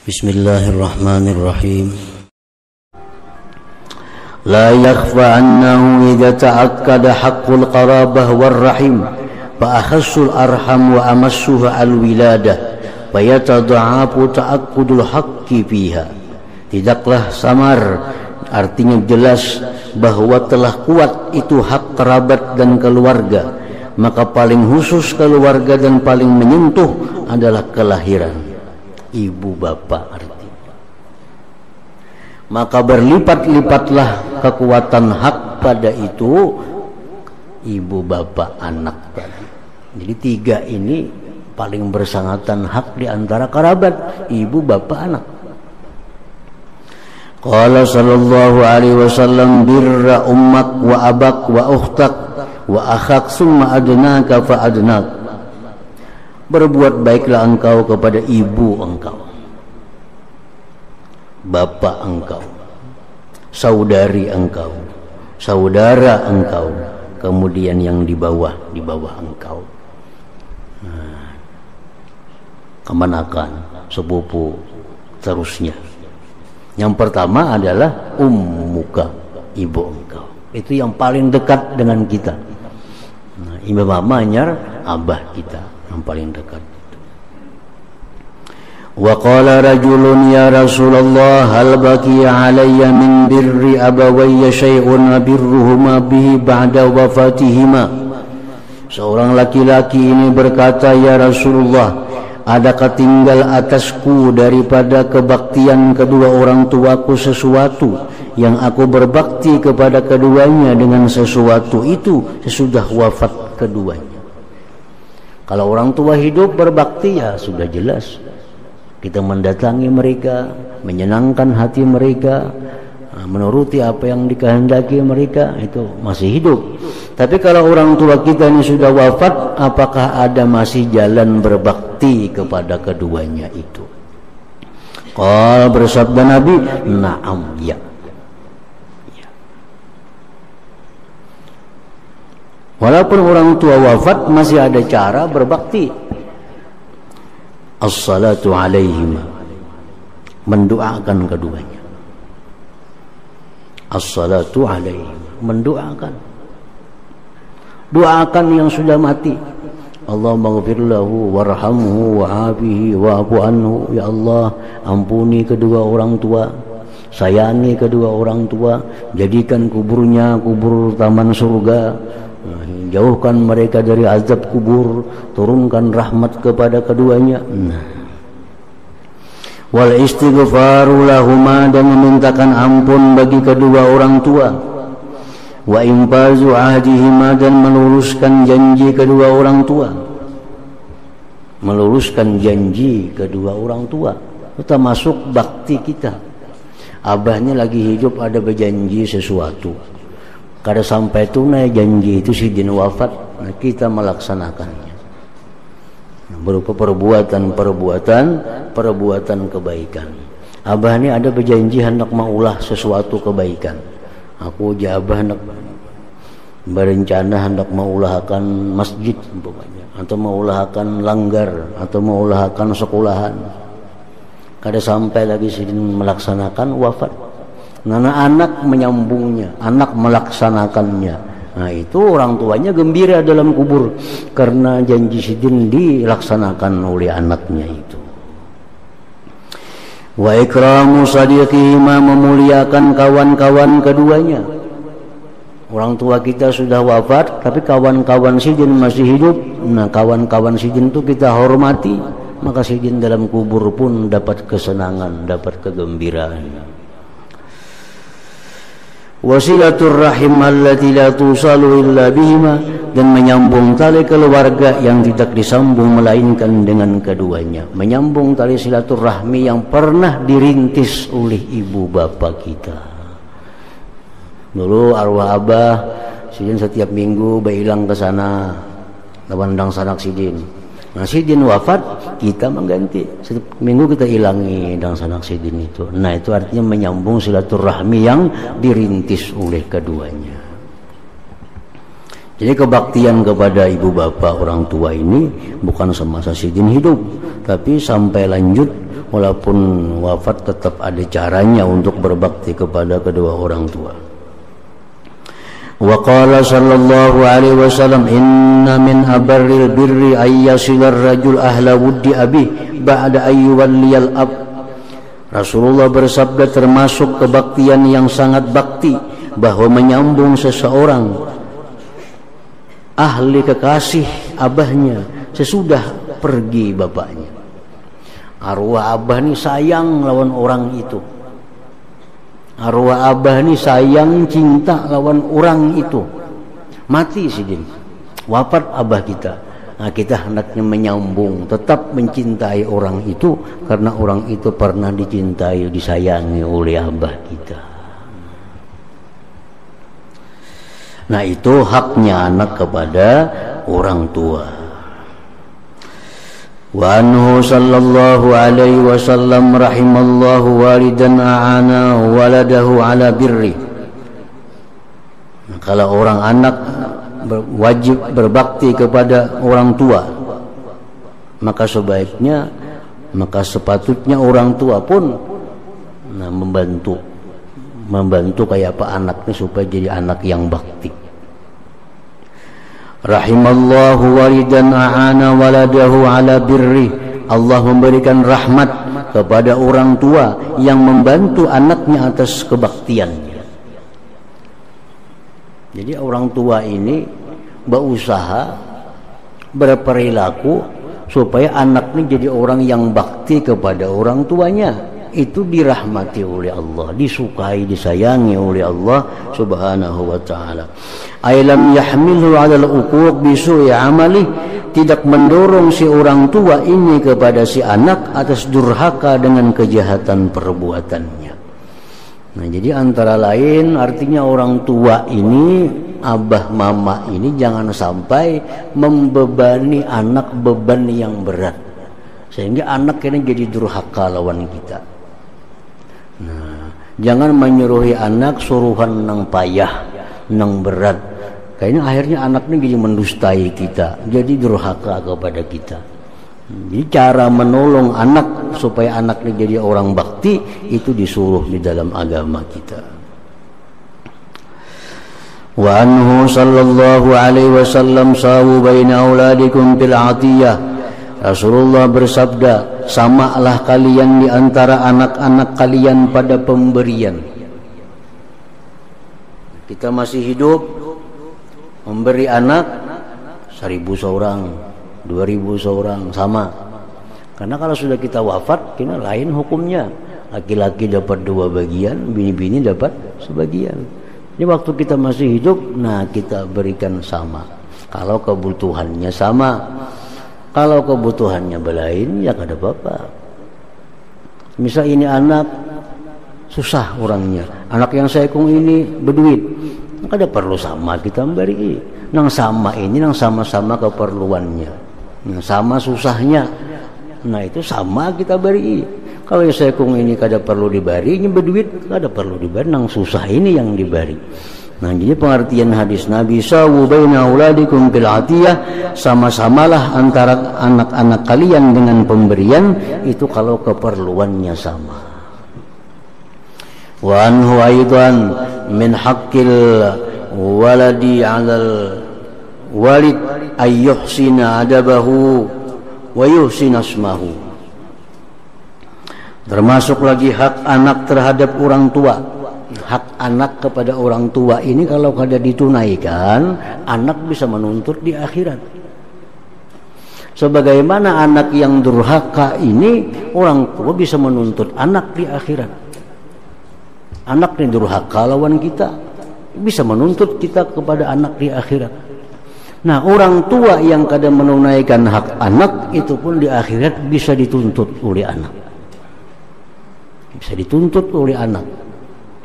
Bismillahirrahmanirrahim. La yakhfa annahu idza ta'akkada haqqul qarabah war rahim fa akhassul arham wa amassuha al wiladah fa yatada'afu ta'akkudul haqqi fiha. Tidaklah samar, artinya jelas bahwa telah kuat itu hak kerabat dan keluarga, maka paling khusus keluarga dan paling menyentuh adalah kelahiran ibu bapak artinya. Maka berlipat-lipatlah kekuatan hak pada itu ibu bapak anak tadi. Jadi tiga ini paling bersangatan hak di antara kerabat, ibu bapak anak. Qala sallallahu alaihi wasallam birra ummak wa abak wa ukhtak wa akhak summa adnaka fa adnak. Berbuat baiklah engkau kepada ibu engkau, bapak engkau, saudari engkau, saudara engkau, kemudian yang di bawah engkau, kemenakan, sepupu, terusnya. Yang pertama adalah ummuka, ibu engkau. Itu yang paling dekat dengan kita. Imam mamanya abah kita yang paling dekat. Wa qala rajulun ya Rasulullah hal baqiya alayya min birri abawayya syai'un birruhuma bihi ba'da wafatihima. Seorang laki-laki ini berkata, ya Rasulullah, adakah tinggal atasku daripada kebaktian kedua orang tuaku sesuatu yang aku berbakti kepada keduanya dengan sesuatu itu sesudah wafat keduanya. Kalau orang tua hidup berbakti, ya sudah jelas kita mendatangi mereka, menyenangkan hati mereka, menuruti apa yang dikehendaki mereka, itu masih hidup. Tapi kalau orang tua kita ini sudah wafat, apakah ada masih jalan berbakti kepada keduanya itu? Qala, bersabda Nabi, na'am, ya. Walaupun orang tua wafat, masih ada cara berbakti. As-salatu alaihima, mendoakan keduanya. As-salatu alaihima, mendoakan. Doakan yang sudah mati. Allahumma ghfir lahu warhamhu wa'afihi wa'fu anhu. Ya Allah, ampuni kedua orang tua, sayangi kedua orang tua, jadikan kuburnya kubur taman surga. Jauhkan mereka dari azab kubur, turunkan rahmat kepada keduanya. Wal istighfaru lahuma, dan memintakan ampun bagi kedua orang tua. Wa infazu ahdihima, dan meluruskan janji kedua orang tua. Meluruskan janji kedua orang tua, itu termasuk bakti kita. Abahnya lagi hidup ada berjanji sesuatu, kada sampai tunai janji itu sidin wafat, nah kita melaksanakannya berupa perbuatan kebaikan. Abah ini ada berjanji hendak maulah sesuatu kebaikan. Aku abah hendak berencana hendak maulahkan masjid umpamanya, atau maulahkan langgar, atau maulahkan sekolahan. Kada sampai lagi sidin melaksanakan wafat. Anak menyambungnya, anak melaksanakannya. Nah itu orang tuanya gembira dalam kubur karena janji sidin dilaksanakan oleh anaknya itu. Wa ikramu sadiqihima, memuliakan kawan-kawan keduanya. Orang tua kita sudah wafat, tapi kawan-kawan sidin masih hidup. Nah kawan-kawan sidin itu kita hormati, maka sidin dalam kubur pun dapat kesenangan, dapat kegembiraan. Wasilatur rahim allati la tusalu illa bihima, dan menyambung tali keluarga yang tidak disambung melainkan dengan keduanya. Menyambung tali silaturahmi yang pernah dirintis oleh ibu bapak kita. Dulu arwah abah sidin setiap minggu bailang ke sana, lawandang sanak sidin. Nah sidin wafat, kita mengganti. Setiap minggu kita ilangi dan sanak sidin itu. Nah itu artinya menyambung silaturahmi yang dirintis oleh keduanya. Jadi kebaktian kepada ibu bapak orang tua ini bukan semasa sidin hidup, tapi sampai lanjut walaupun wafat tetap ada caranya untuk berbakti kepada kedua orang tua. Wa qala sallallahu alaihi wasallam, inna min abarril birri ay yasilar rajul ahla wuddi abi ba'da ayyuwalliyal ab. Rasulullah bersabda, termasuk kebaktian yang sangat bakti bahwa menyambung seseorang ahli kekasih abahnya sesudah pergi bapaknya. Arwah abah ni sayang lawan orang itu. Arwah abah ni sayang cinta lawan orang itu. Mati sidin, wafat abah kita. Nah, kita hendaknya menyambung, tetap mencintai orang itu karena orang itu pernah dicintai, disayangi oleh abah kita. Nah, itu haknya anak kepada orang tua. Wa anhu sallallahu alaihi wasallam rahimallahu walidan a'ana waladahu ala birri. Kalau orang anak wajib berbakti kepada orang tua, maka sebaiknya, maka sepatutnya orang tua pun membantu kayak apa anaknya supaya jadi anak yang bakti. Rahimallahu walidan a'ana waladahu ala birri. Allah memberikan rahmat kepada orang tua yang membantu anaknya atas kebaktiannya. Jadi orang tua ini berusaha berperilaku supaya anaknya jadi orang yang bakti kepada orang tuanya. Itu dirahmati oleh Allah, disukai, disayangi oleh Allah subhanahu wa ta'ala. Ailam yahmilhu ala al-uquq bisu'i amali. Tidak mendorong si orang tua ini kepada si anak atas durhaka dengan kejahatan perbuatannya. Nah, jadi antara lain artinya orang tua ini, abah mama ini jangan sampai membebani anak beban yang berat sehingga anak ini jadi durhaka lawan kita. Nah, jangan menyuruhi anak suruhan nang payah, nang berat. Kayaknya akhirnya anaknya jadi mendustai kita, jadi durhaka kepada kita. Jadi cara menolong anak supaya anaknya jadi orang bakti itu disuruh di dalam agama kita. Wa anhu sallallahu alaihi wasallam sawu baina auladikum bil atiyah. Rasulullah bersabda, samalah kalian di antara anak-anak kalian pada pemberian. Kita masih hidup memberi anak 1.000 seorang, 2.000 seorang, sama. Karena kalau sudah kita wafat, kita lain hukumnya. Laki-laki dapat 2 bagian, bini-bini dapat sebagian. Jadi waktu kita masih hidup, nah kita berikan sama. Kalau kebutuhannya sama. Kalau kebutuhannya berlain, ya kada apa-apa. Misal ini anak susah orangnya, anak yang saya kong ini berduit, kada perlu sama kita memberi. Nang sama ini, nang sama-sama keperluannya, nang sama susahnya, nah itu sama kita beri. Kalau yang saya kong ini kada perlu diberi, ini berduit kada perlu diberi, nang susah ini yang diberi. Nah, jadi pengertian hadis Nabi sawu baina auladikum bil atiyah, sama-samalah antara anak-anak kalian dengan pemberian itu kalau keperluannya sama. Wa anhu aidan min haqqil waladi 'alal walid ay yuhsina adabahu wa yuhsina asmahu. Termasuk lagi hak anak terhadap orang tua. Hak anak kepada orang tua ini kalau kada ditunaikan, anak bisa menuntut di akhirat. Sebagaimana anak yang durhaka ini, orang tua bisa menuntut anak di akhirat. Anak yang durhaka lawan kita bisa menuntut kita kepada anak di akhirat. Nah, orang tua yang kada menunaikan hak anak itu pun di akhirat bisa dituntut oleh anak. Bisa dituntut oleh anak.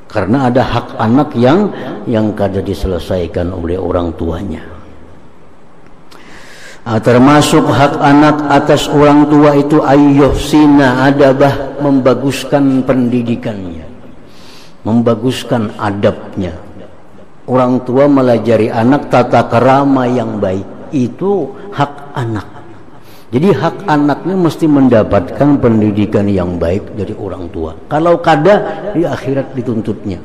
Karena ada hak anak yang kada diselesaikan oleh orang tuanya. Termasuk hak anak atas orang tua itu ayyuhsina adabah, membaguskan pendidikannya, membaguskan adabnya. Orang tua melajari anak tata kerama yang baik, itu hak anak. Jadi hak anaknya mesti mendapatkan pendidikan yang baik dari orang tua. Kalau kada, di akhirat dituntutnya.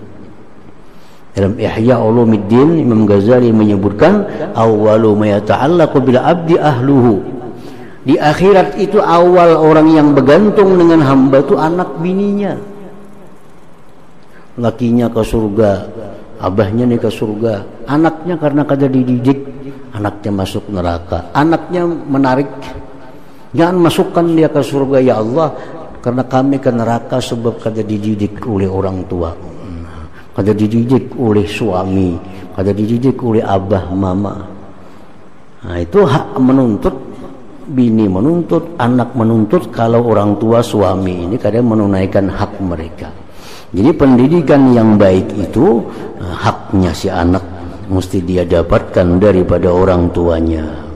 Dalam Ihya Ulumuddin Imam Ghazali menyebutkan awwalu ma yata'allaqu bil abdi ahluhu. Di akhirat itu awal orang yang bergantung dengan hamba itu anak bininya. Lakinya ke surga, abahnya nih ke surga, anaknya karena kada dididik, anaknya masuk neraka. Anaknya menarik, jangan masukkan dia ke surga ya Allah, karena kami ke neraka sebab kada dididik oleh orang tua, kada dididik oleh suami, kada dididik oleh abah mama. Nah, itu hak menuntut, bini menuntut, anak menuntut kalau orang tua suami ini kada menunaikan hak mereka. Jadi pendidikan yang baik itu haknya si anak mesti dia dapatkan daripada orang tuanya.